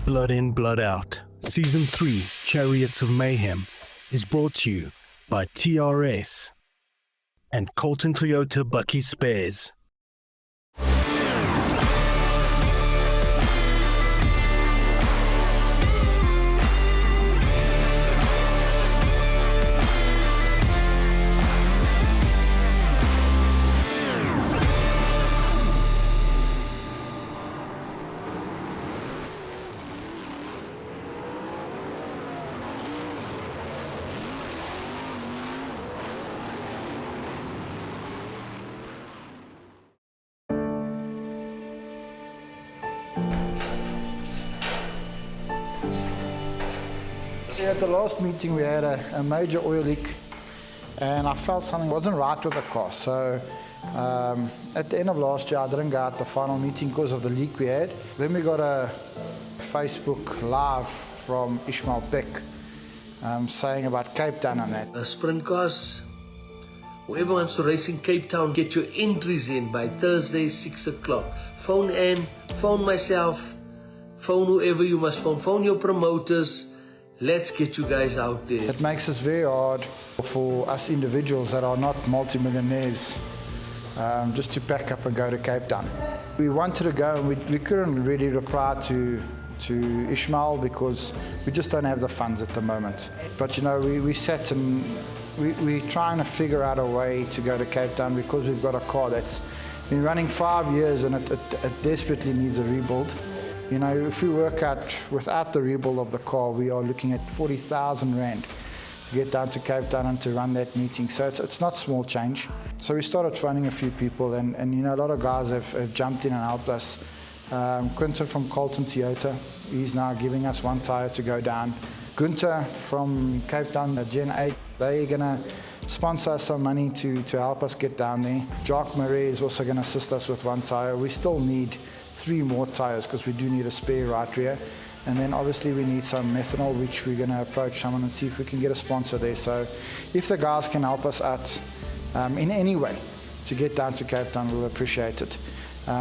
Blood In, Blood Out, Season 3, Chariots of Mayhem, is brought to you by TRS and Colton Toyota Bucky Spares. At the last meeting we had a major oil leak and I felt something wasn't right with the car. So at the end of last year I didn't go out the final meeting because of the leak we had. Then we got a Facebook live from Ishmael Peck saying about Cape Town and that. Sprint cars, whoever wants to race in Cape Town, get your entries in by Thursday 6 o'clock. Phone Anne, phone myself, phone whoever you must phone, phone your promoters. Let's get you guys out there. It makes us very hard for us individuals that are not multimillionaires just to pack up and go to Cape Town. We wanted to go and we couldn't really reply to Ishmael because we just don't have the funds at the moment. But you know, we sat and we're trying to figure out a way to go to Cape Town because we've got a car that's been running 5 years and it desperately needs a rebuild. You know, if we work out without the rebuild of the car, we are looking at 40,000 Rand to get down to Cape Town and to run that meeting. So it's not small change. So we started phoning a few people and you know, a lot of guys have jumped in and helped us. Quinton from Colton Toyota, he's now giving us one tire to go down. Gunther from Cape Town, Gen 8, they're going to sponsor us some money to help us get down there. Jacques Marais is also going to assist us with one tire. We still need 3 more tires because we do need a spare right rear, and then obviously we need some methanol, which we're going to approach someone and see if we can get a sponsor there. So if the guys can help us out in any way to get down to Cape Town, we'll appreciate it.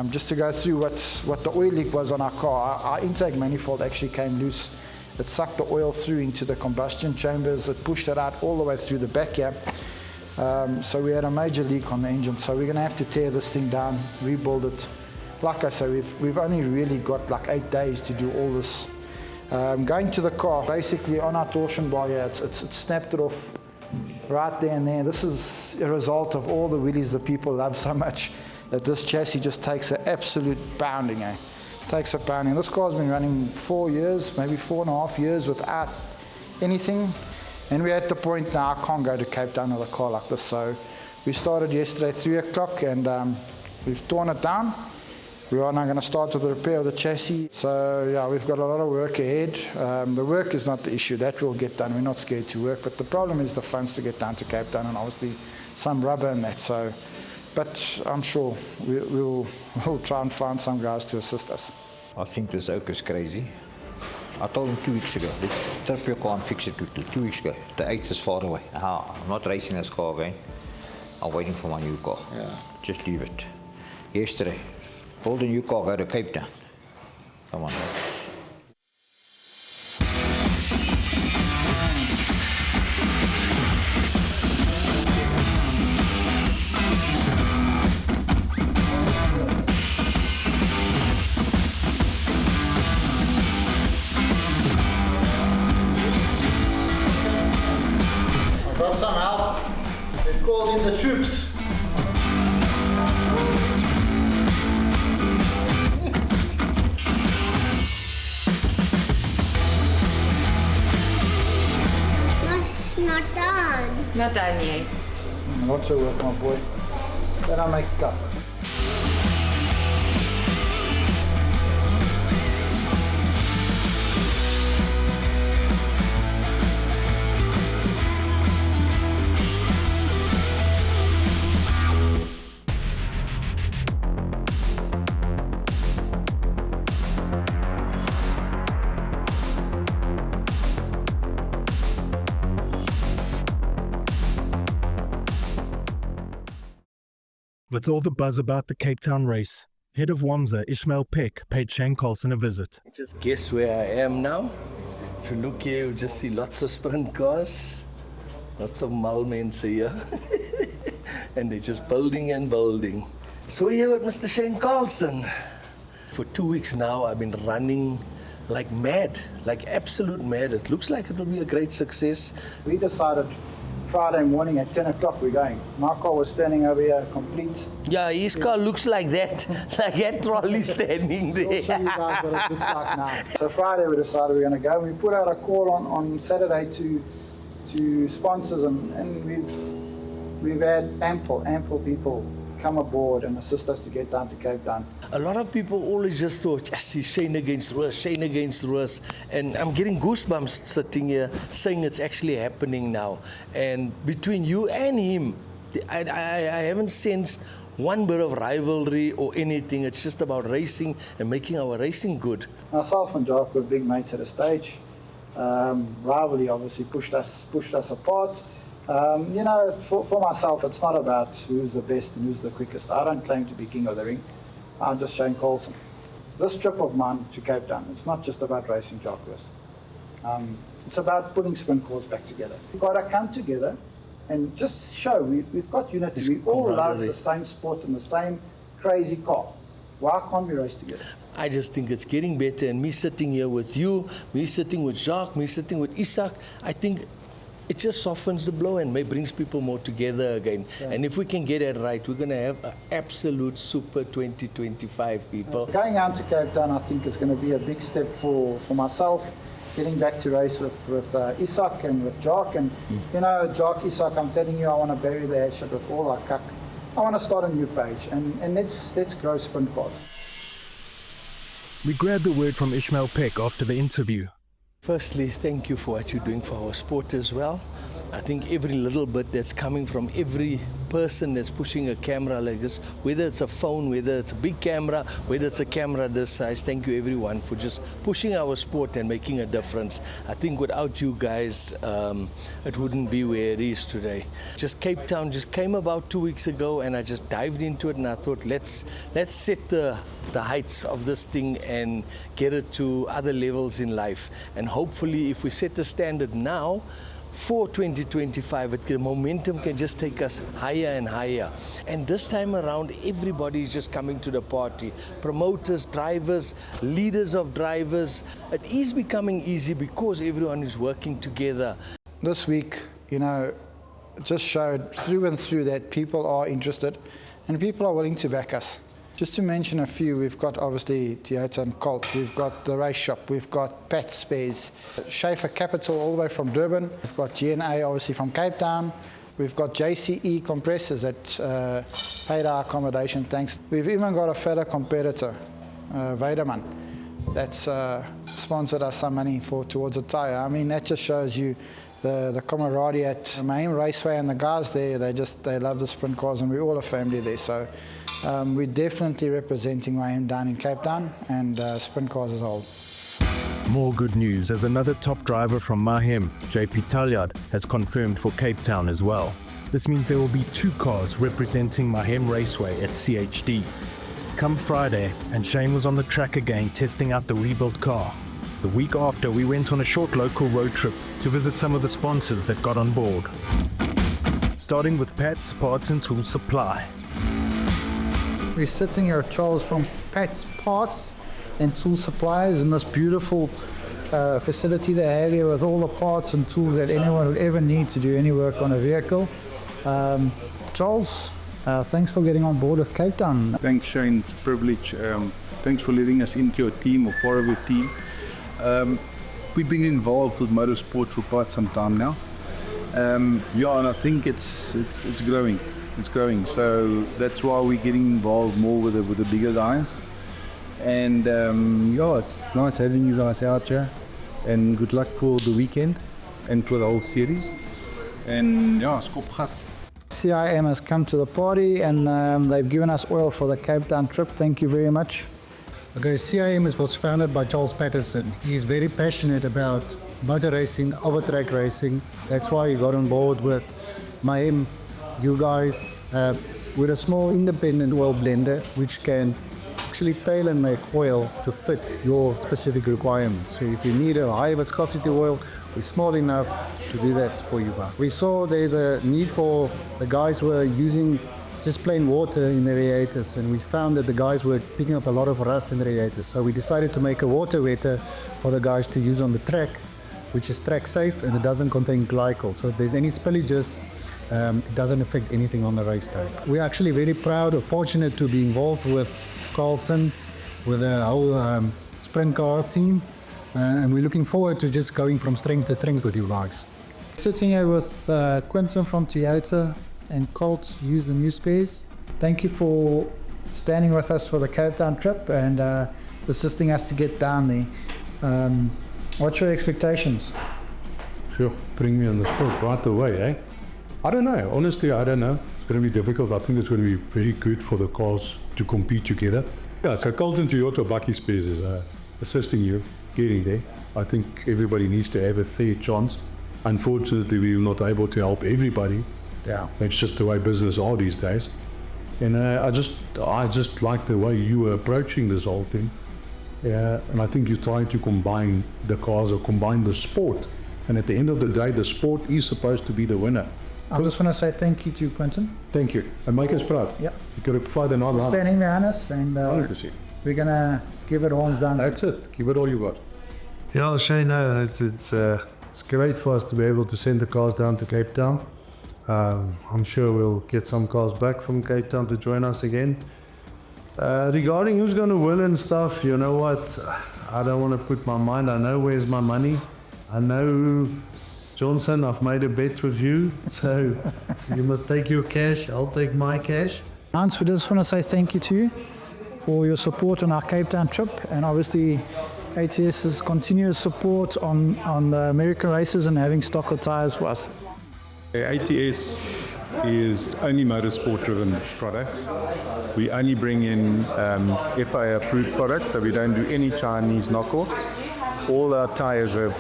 Just to go through what the oil leak was on our car, our intake manifold actually came loose. It sucked the oil through into the combustion chambers, it pushed it out all the way through the back here. So we had a major leak on the engine, so we're going to have to tear this thing down, rebuild it. Like I say, we've only really got like 8 days to do all this. Going to the car, basically on our torsion bar here, it snapped it off right there and there. This is a result of all the wheelies that people love so much, that this chassis just takes an absolute pounding, Takes a pounding. This car's been running 4 years, maybe 4.5 years without anything. And we're at the point now I can't go to Cape Town with a car like this. So we started yesterday 3 o'clock and we've torn it down. We are now going to start with the repair of the chassis. So yeah, we've got a lot of work ahead. The work is not the issue, that will get done. We're not scared to work, but the problem is the funds to get down to Cape Town and obviously some rubber and that. So, but I'm sure we'll try and find some guys to assist us. I think this oak is crazy. I told him 2 weeks ago, let's trip your car and fix it quickly. 2 weeks ago, the 8th is far away. I'm not racing this car again. I'm waiting for my new car. Yeah. Just leave it. Yesterday, build a new car, go to Cape Town. Come on. I got some help. They've called in the troops. Not done. Not done yet. Lots of work, my boy. Then I'll make a cup. With all the buzz about the Cape Town race, Head of WAMSA Ishmael Peck paid Shane Carlson a visit. Just guess where I am now. If you look here, you'll just see lots of sprint cars, lots of Malmens here, and they're just building and building. So we're here with Mr. Shane Carlson. For 2 weeks now, I've been running like mad, like absolute mad. It looks like it will be a great success. We decided Friday morning at 10 o'clock we're going. My car was standing over here complete. Yeah, his car looks like that, like that trolley standing I'll show you there. guys what it looks like now. So Friday we decided we're going to go. We put out a call on Saturday to sponsors, and we've had ample people come aboard and assist us to get down to Cape Town. A lot of people always just thought, yes, it's Shane against Roos, Shane against Roos. And I'm getting goosebumps sitting here saying it's actually happening now. And between you and him, I haven't sensed one bit of rivalry or anything. It's just about racing and making our racing good. Myself and Jock were big mates at a stage. Rivalry obviously pushed us apart. For myself, it's not about who's the best and who's the quickest. I don't claim to be king of the ring. I'm just Shane Carlson. This trip of mine to Cape Town, it's not just about racing jockeys. It's about putting sprint cars back together. We've got to come together and just show we've got unity. It's We all love camaraderie. the same sport and the same crazy car. Why can't we race together? I just think it's getting better. And me sitting here with you, me sitting with Jacques, me sitting with Isak, I think it just softens the blow and brings people more together again. Yeah. And if we can get it right, we're going to have an absolute super 2025, people. Going out to Cape Town, I think, is going to be a big step for myself. Getting back to race with Isak and with Jock. And, Jock, Isak, I'm telling you, I want to bury the headshot with all our cuck. I want to start a new page. And let's grow sprint cars. We grabbed a word from Ishmael Peck after the interview. Firstly, thank you for what you're doing for our sport as well. I think every little bit that's coming from every person that's pushing a camera like this, whether it's a phone, whether it's a big camera, whether it's a camera this size, thank you everyone for just pushing our sport and making a difference. I think without you guys, it wouldn't be where it is today. Just Cape Town just came about 2 weeks ago, and I just dived into it, and I thought, let's set the heights of this thing and get it to other levels in life. And hopefully, if we set the standard now, for 2025, the momentum can just take us higher and higher. And this time around, everybody is just coming to the party. Promoters, drivers, leaders of drivers. It is becoming easy because everyone is working together. This week, just showed through and through that people are interested and people are willing to back us. Just to mention a few, we've got obviously Toyota and Colt, we've got the race shop, we've got Pat Spares, Schaefer Capital all the way from Durban, we've got GNA obviously from Cape Town, we've got JCE compressors that paid our accommodation, thanks. We've even got a fellow competitor, Weideman, that's sponsored us some money towards a tyre. I mean, that just shows you the camaraderie at Mahim Raceway, and the guys there, they love the sprint cars, and we're all a family there. So we're definitely representing Mahim down in Cape Town and sprint cars as a whole. More good news as another top driver from Mahim, JP Talyard, has confirmed for Cape Town as well. This means there will be 2 cars representing Mahim Raceway at CHD. Come Friday, and Shane was on the track again testing out the rebuilt car. The week after, we went on a short local road trip to visit some of the sponsors that got on board. Starting with Pat's Parts and Tools Supply. We're sitting here, Charles, from Pat's Parts and Tool Supplies in this beautiful facility they have here with all the parts and tools that anyone would ever need to do any work on a vehicle. Charles, thanks for getting on board with Cape Town. Thanks, Shane. It's a privilege. Thanks for letting us into your team or part of your team. We've been involved with motorsport for quite some time now. And I think it's growing. It's growing. So that's why we're getting involved more with the bigger guys. And it's nice having you guys out here. And good luck for the weekend and for the whole series. And skop gat. CIM has come to the party and they've given us oil for the Cape Town trip. Thank you very much. Okay, CIM was founded by Charles Patterson. He's very passionate about motor racing, over-track racing. That's why he got on board with Mahim. You guys, we're a small independent oil blender which can actually tailor-make oil to fit your specific requirements. So if you need a high viscosity oil, we're small enough to do that for you. We saw there's a need for the guys who are using just plain water in the radiators, and we found that the guys were picking up a lot of rust in the radiators. So we decided to make a water wetter for the guys to use on the track, which is track safe and it doesn't contain glycol. So if there's any spillages, it doesn't affect anything on the racetrack. We're actually very proud or fortunate to be involved with Carlson, with the whole sprint car scene, and we're looking forward to just going from strength to strength with you guys. Sitting here with Quentin from Toyota and Colt Use the New Space. Thank you for standing with us for the Cape Town trip and assisting us to get down there. What's your expectations? Sure, putting me on the spot right away, eh? I don't know. Honestly, I don't know. It's going to be difficult. I think it's going to be very good for the cars to compete together. Yeah, so Carlton Toyota Bucky Space is assisting you getting there. I think everybody needs to have a fair chance. Unfortunately, we're not able to help everybody. Yeah. It's just the way business are these days. And I just like the way you were approaching this whole thing. Yeah, and I think you're trying to combine the cars or combine the sport. And at the end of the day, the sport is supposed to be the winner. I just want to say thank you to Quentin. Thank you. And make us proud. Yeah. You got to provide an online. Standing behind us, and 100%. we're going to give it all done. That's it. Give it all you got. Yeah, Shane, no, it's great for us to be able to send the cars down to Cape Town. I'm sure we'll get some cars back from Cape Town to join us again. Regarding who's going to win and stuff, you know what? I don't want to put my mind. I know where's my money. I know, Johnson, I've made a bet with you, so you must take your cash. I'll take my cash. Hans, we just want to say thank you to you for your support on our Cape Town trip, and obviously ATS's continuous support on the American races and having stock of tyres for us. ATS is only motorsport-driven products. We only bring in FIA approved products, so we don't do any Chinese knockoff. All our tyres have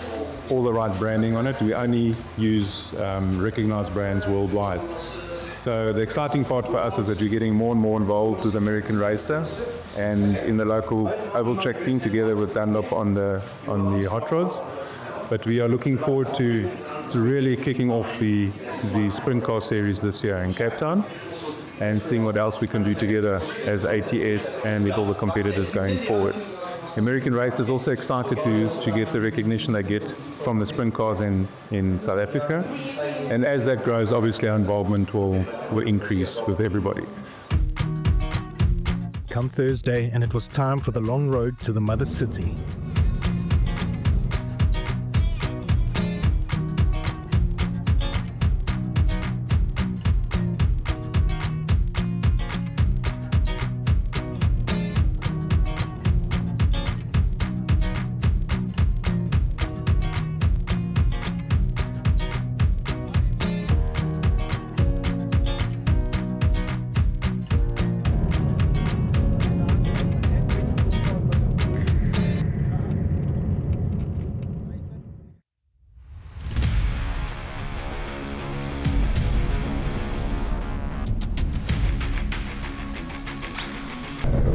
all the right branding on it. We only use recognized brands worldwide. So the exciting part for us is that we're getting more and more involved with the American racer and in the local oval track scene together with Dunlop on the hot rods. But we are looking forward to really kicking off the sprint car series this year in Cape Town and seeing what else we can do together as ATS and with all the competitors going forward. The American race is also excited to get the recognition they get from the sprint cars in South Africa. And as that grows, obviously our involvement will increase with everybody. Come Thursday, and it was time for the long road to the mother city.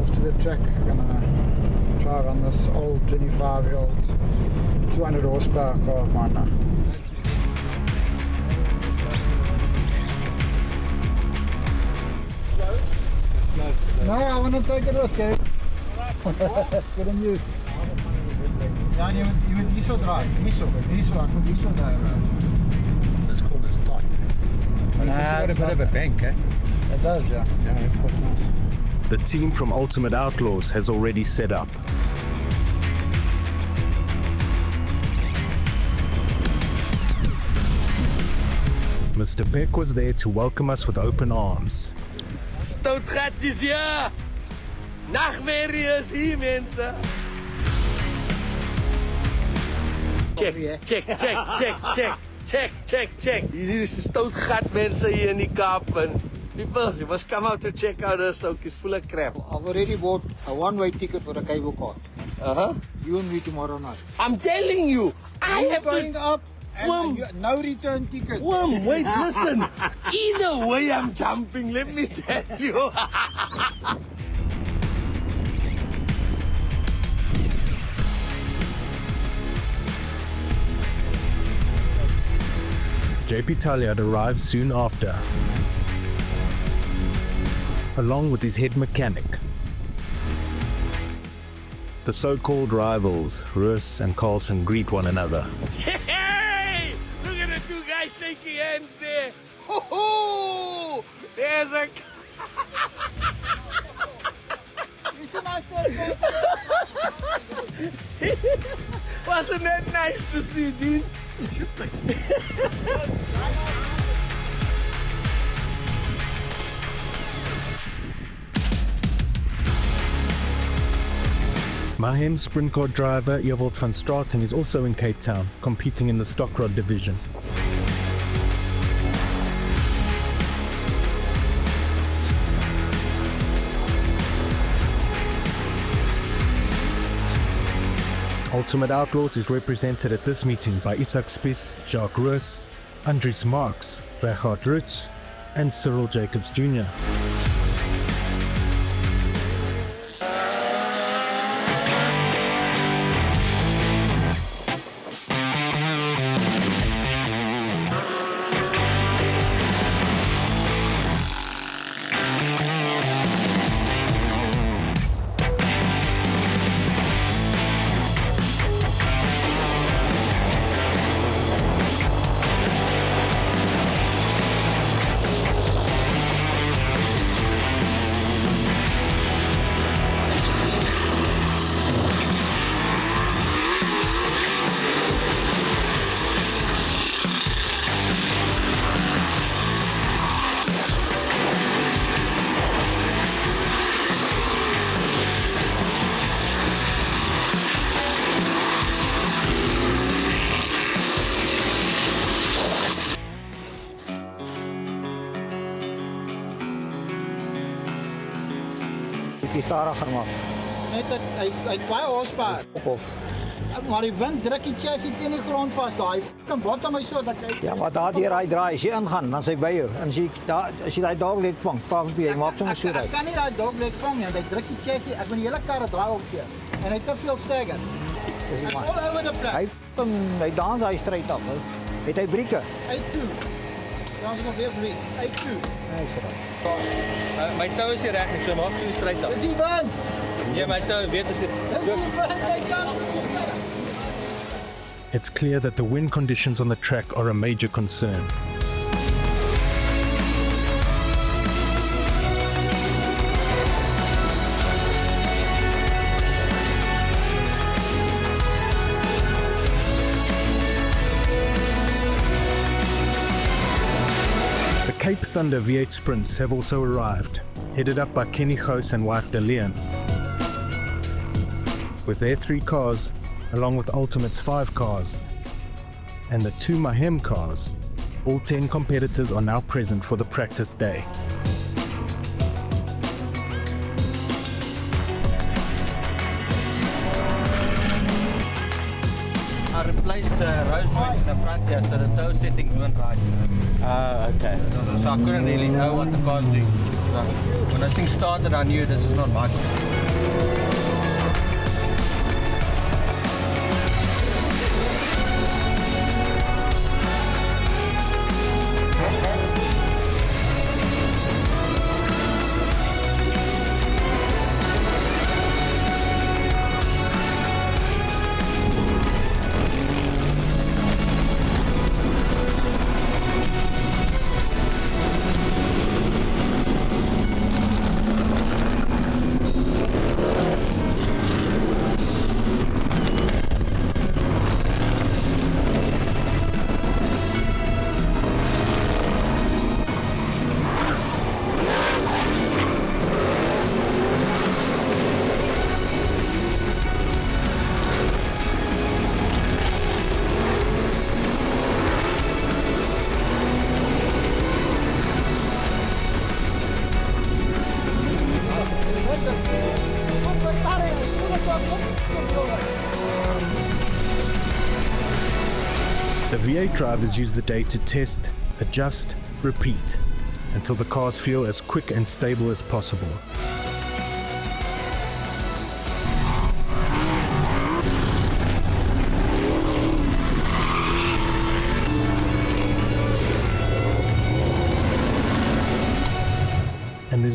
Off to the track, we're gonna try run this old 25-year-old 200 horsepower car of mine now. No, I want to take it with you. Good on you. Ja, je moet hier zo draaien. Hier zo, ik moet hier zo draaien. This corner's tight. But It's got a bit of a bank, eh? It does, yeah. Yeah, it's quite nice. The team from Ultimate Outlaws has already set up. Mr. Peck was there to welcome us with open arms. Stoutgat is hier! Nachtmerrie is hier, mensen! Check. Hier is de stoutgat, mensen, hier in die Kaap. And people, you must come out to check out us. Ook is full of crap. I've already bought a one-way ticket for the cable car. Uh-huh. You and me tomorrow night. I'm telling you, I have going to... up and Wim. no return ticket. Wim, wait, listen. Either way I'm jumping, let me tell you. JP Talliard arrives soon after, along with his head mechanic. The so-called rivals, Roos and Carlson, greet one another. Hey! Look at the two guys shaking hands there. Ho-ho! There's a... Wasn't that nice to see, Dean? Mahem sprint car driver Ewald van Straten is also in Cape Town, competing in the stock rod division. Ultimate Outlaws is represented at this meeting by Isak Spies, Jacques Roos, Andries Marks, Gerhard Rutz, and Cyril Jacobs Jr. Die stadiger maak. Net dat hy baie horsepower. Of. Maar die wind druk die chassis teen die grond vas. Daai kan bottom hy so dat hy... Ja, maar daardeur hy draai, as jy ingaan, dan sy by jou. En as jy daai dogleg vang, jy maak sommer so Ek kan nie daai dogleg vang nie, want hy druk die chassis. Ek moet die hele kar draai omkeer. En hy het te veel stagger. Hy's all over the place. Hy dans hy stryd af. Het hy brieke? Hy toe. Dan is nog weer briek. Hy toe. Hy is reg. My tou is nie reg nie, so maak jy stryd af. Dis die wind. Nee, my tou weet as dit. Dis die wind. Hy kan nie. It's clear that the wind conditions on the track are a major concern. The Cape Thunder V8 Sprints have also arrived, headed up by Kenny Goos and wife Deleon. With their 3 cars, along with Ultimate's 5 cars, and the 2 Mahem cars, all 10 competitors are now present for the practice day. I replaced the rose joints in the front here, so the toe settings weren't right. Okay. So I couldn't really know what the car's doing. So when the thing started, I knew this is not much. The V8 drivers use the day to test, adjust, repeat, until the cars feel as quick and stable as possible.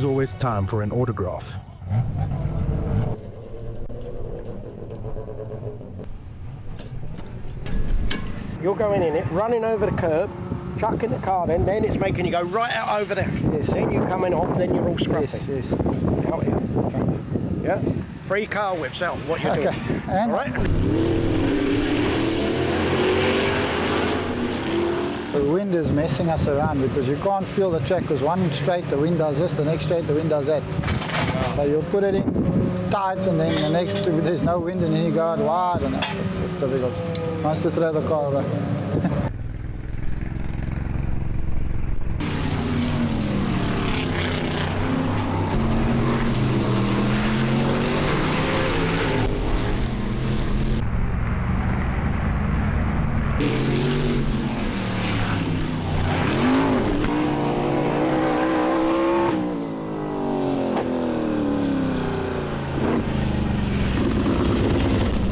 is always time for an autograph. You're going in it, running over the curb, chucking the car in, then it's making you go right out over there. Yes. Then you're coming off, then you're all scruffy. Yes. Out here. Okay. Yeah? 3 car whips out, what you're doing. And All right? the wind is messing us around because you can't feel the track because one straight the wind does this, the next straight the wind does that. So you'll put it in tight and then the next there's no wind and then you go out wide and it's difficult. Wants to throw the car away.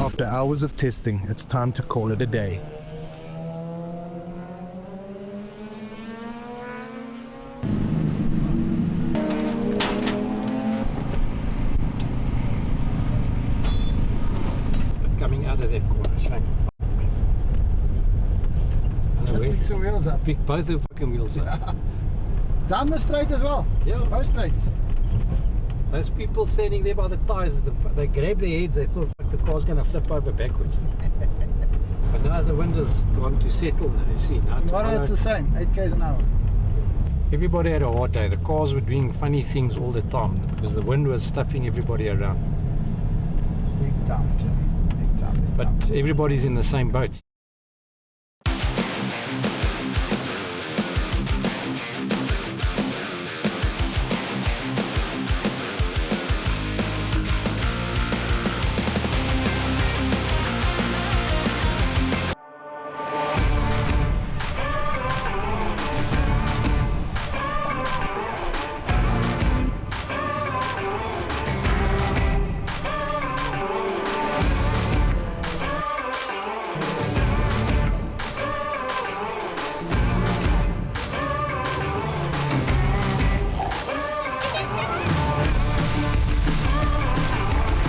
After hours of testing, it's time to call it a day. Coming out of that corner, shame. Pick some wheels up. Pick both the fucking wheels up. Down the straight as well? Yeah. Both straights. Those people standing there by the tyres, they grab their heads, they thought fuck, the car's going to flip over backwards. But now the wind has gone to settle now, you see. Now Tomorrow it's the same, 8 k's an hour. Everybody had a hard day. The cars were doing funny things all the time because the wind was stuffing everybody around. Big time, Jimmy. Big time. But everybody's in the same boat.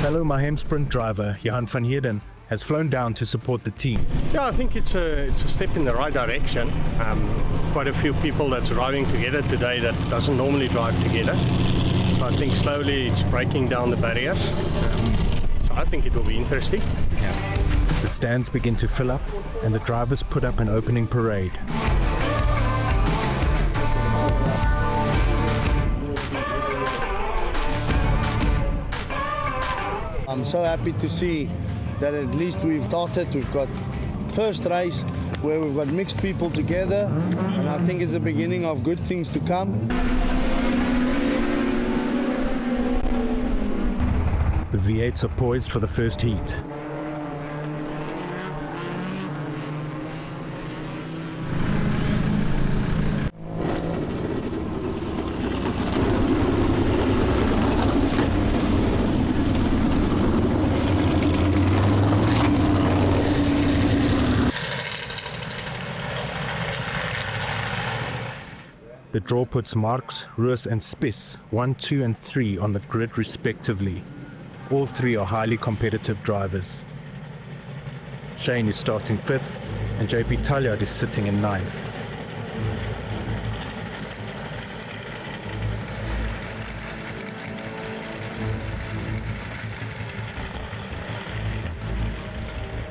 Fellow Mahem Sprint driver Johan van Heerden has flown down to support the team. Yeah, I think it's a step in the right direction. Quite a few people that's driving together today that doesn't normally drive together. So I think slowly it's breaking down the barriers. So I think it will be interesting. The stands begin to fill up and the drivers put up an opening parade. I'm so happy to see that at least we've started. We've got first race where we've got mixed people together, and I think it's the beginning of good things to come. The V8s are poised for the first heat. The draw puts Marks, Roos and Spies 1, 2 and 3 on the grid respectively. All three are highly competitive drivers. Shane is starting 5th and JP Talyard is sitting in 9th.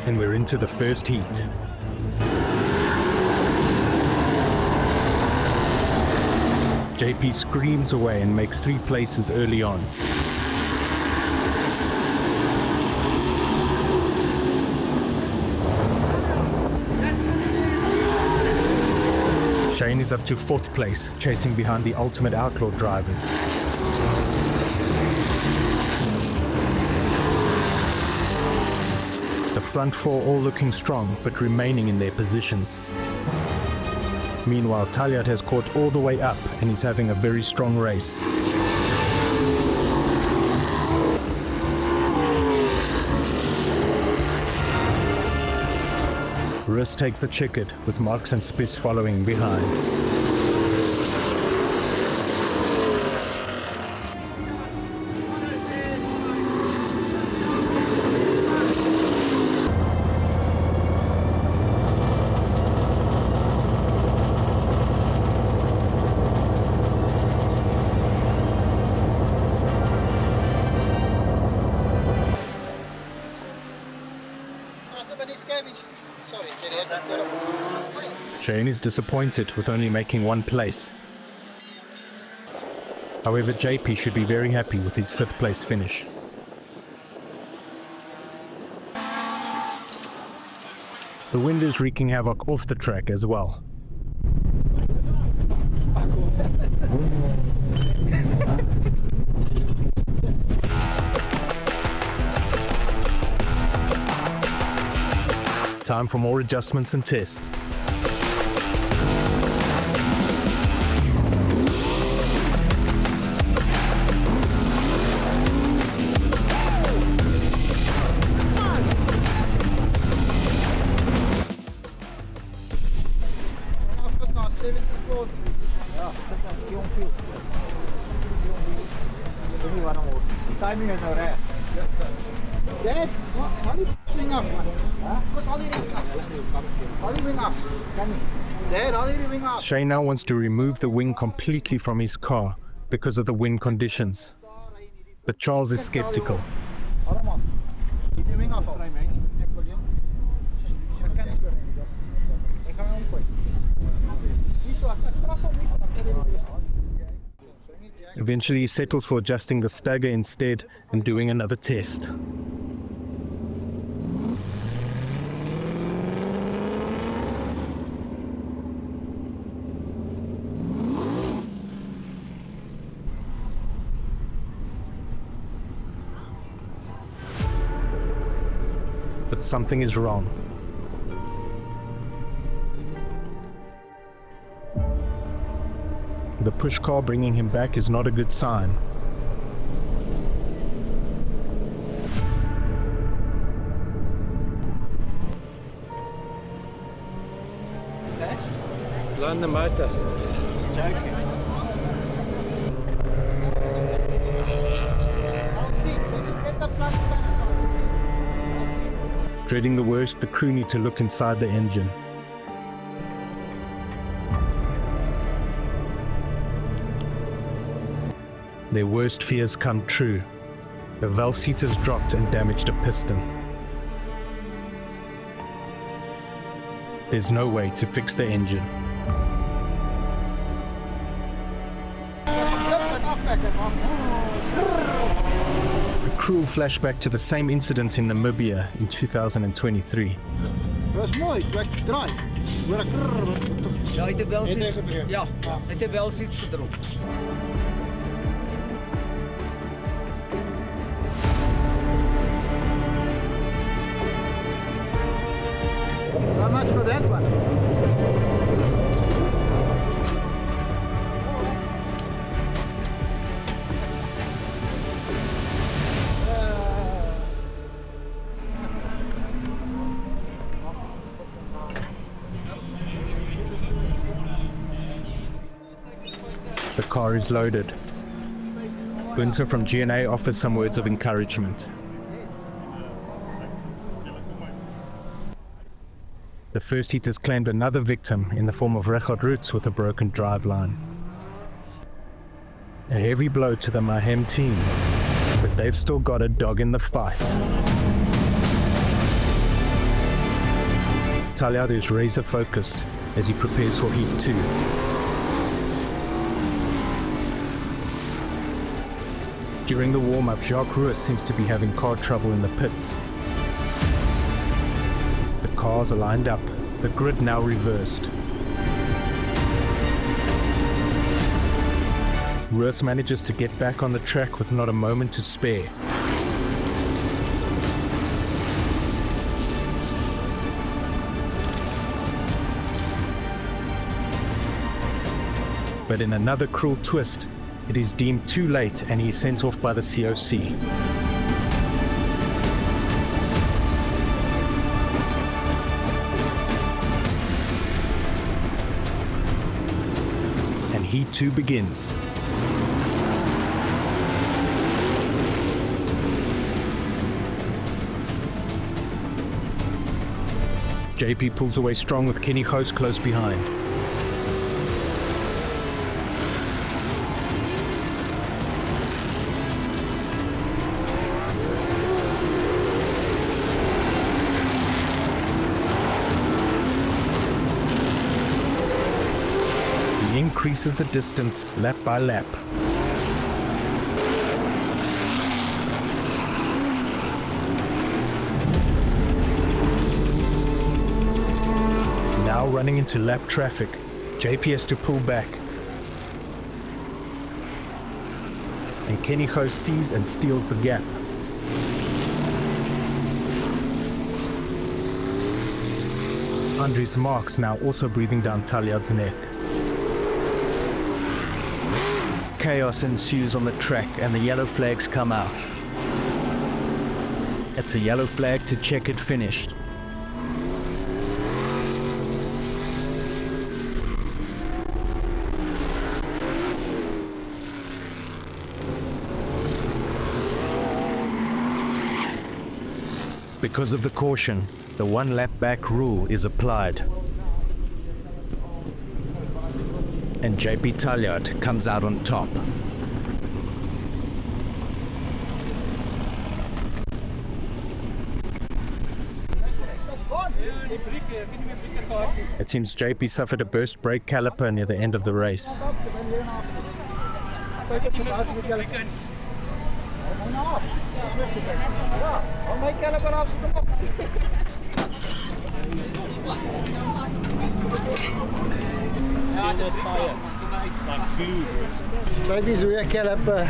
And we're into the first heat. JP screams away and makes 3 places early on. Shane is up to 4th place, chasing behind the Ultimate Outlaw drivers. The front 4 all looking strong, but remaining in their positions. Meanwhile, Talyard has caught all the way up and he's having a very strong race. Roos takes the checkered, with Marks and Spies following behind. Shane is disappointed with only making one place. However, JP should be very happy with his 5th place finish. The wind is wreaking havoc off the track as well. Time for more adjustments and tests. Timing is all right. Yes, sir. Dad, how do you swing off, man? What's all you wing off? All you wing off? Dad, all you wing off? Shane now wants to remove the wing completely from his car because of the wind conditions. But Charles is skeptical. All them off. Keep your wing off. Eventually he settles for adjusting the stagger instead and doing another test. But something is wrong. The push car bringing him back is not a good sign. Learn the motor. Dreading the worst, the crew need to look inside the engine. Their worst fears come true. The valve seat has dropped and damaged a piston. There's no way to fix the engine. A cruel flashback to the same incident in Namibia in 2023. Dat is mooi, ik draai. Ja, het wel zit. Ja, het wel zit erop. So much for that one. The car is loaded. Gunther from GNA offers some words of encouragement. The first heat has claimed another victim in the form of Richard Roots with a broken driveline. A heavy blow to the Mahem team, but they've still got a dog in the fight. Talyard is razor focused as he prepares for Heat 2. During the warm-up, Jacques Ruiz seems to be having car trouble in the pits. The cars are lined up, the grid now reversed. Ruiz manages to get back on the track with not a moment to spare. But in another cruel twist, it is deemed too late and he is sent off by the COC. And Heat 2 begins. JP pulls away strong with Kenny Goos close behind. increases the distance lap by lap. Now running into lap traffic, JP has to pull back. And Kenny Ho sees and steals the gap. Andres Marks now also breathing down Talyard's neck. Chaos ensues on the track and the yellow flags come out. It's a yellow flag to check it finished. Because of the caution, the one lap back rule is applied. And JP Talyard comes out on top. It seems JP suffered a burst brake caliper near the end of the race. JP's rear caliper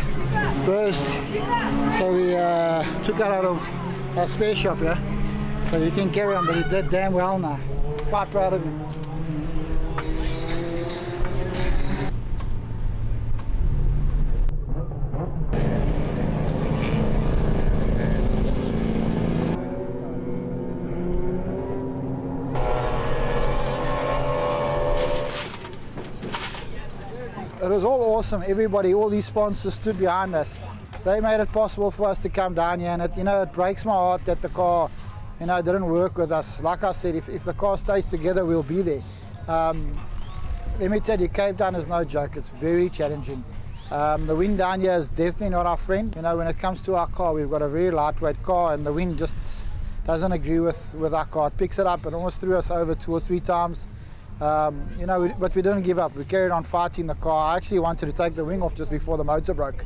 burst, so we took it out of our spare shop, yeah? So you can carry on, but he did damn well now. Quite proud of him. It was all awesome. Everybody, all these sponsors stood behind us. They made it possible for us to come down here, and it breaks my heart that the car, didn't work with us. Like I said, if the car stays together, we'll be there. Let me tell you, Cape Town is no joke. It's very challenging. The wind down here is definitely not our friend. When it comes to our car, we've got a very lightweight car, and the wind just doesn't agree with our car. It picks it up and almost threw us over 2 or 3 times. But we didn't give up. We carried on fighting the car. I actually wanted to take the wing off just before the motor broke.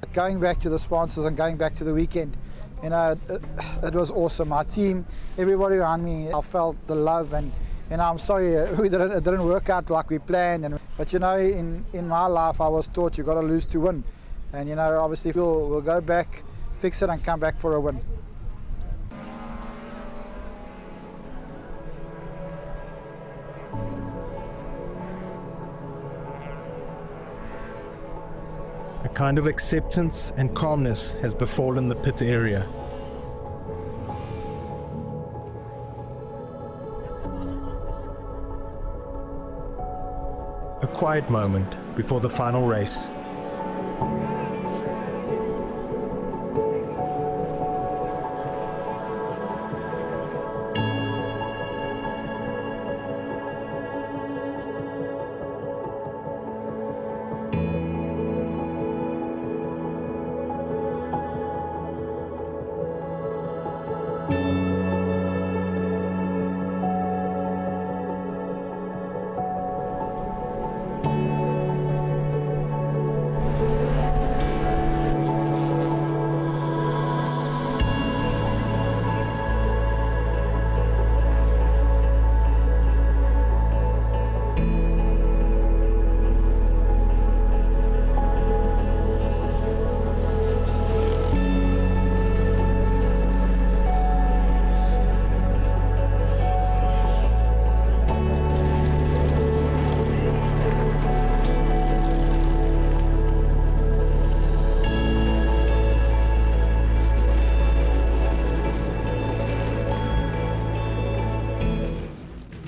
But going back to the sponsors and going back to the weekend, it was awesome. My team, everybody around me, I felt the love, and I'm sorry it didn't work out like we planned. But in my life, I was taught you got to lose to win, and obviously we'll go back, fix it, and come back for a win. A kind of acceptance and calmness has befallen the pit area. A quiet moment before the final race.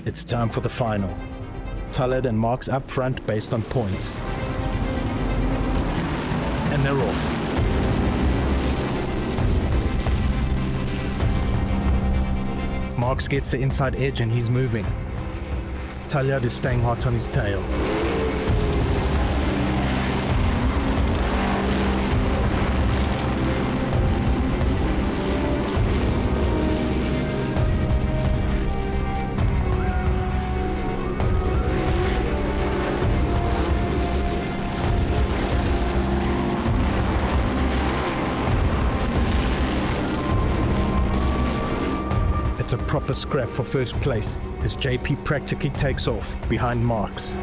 It's time for the final. Talyard and Marks up front based on points. And they're off. Marks gets the inside edge and he's moving. Talyard is staying hot on his tail. It's a proper scrap for first place as JP practically takes off behind Marks.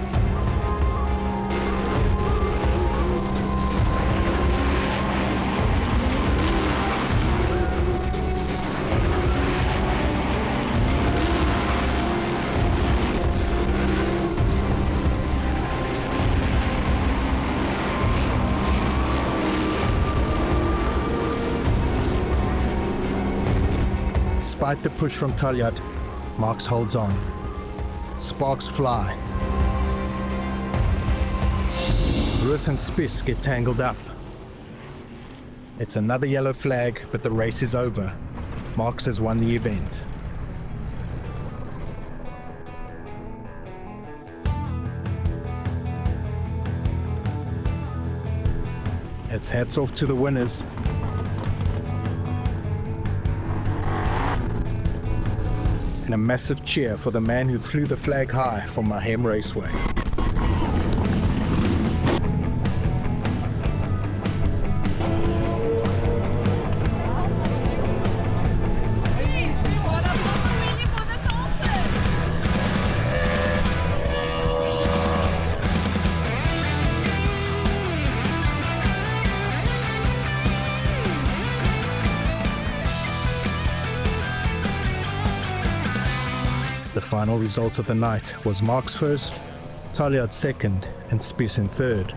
Despite the push from Talyard, Marks holds on. Sparks fly. Rus and Spiss get tangled up. It's another yellow flag, but the race is over. Marks has won the event. It's hats off to the winners. And a massive cheer for the man who flew the flag high from Mahem Raceway. The final results of the night was Marks first, Talyard second, and Spiess in third.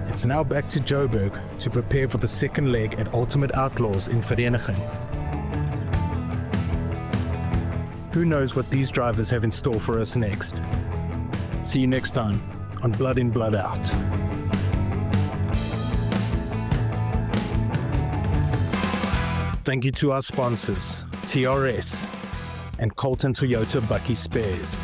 It's now back to Joburg to prepare for the second leg at Ultimate Outlaws in Vereniging. Who knows what these drivers have in store for us next? See you next time on Blood In, Blood Out. Thank you to our sponsors, TRS and Colton Toyota Bucky Spares.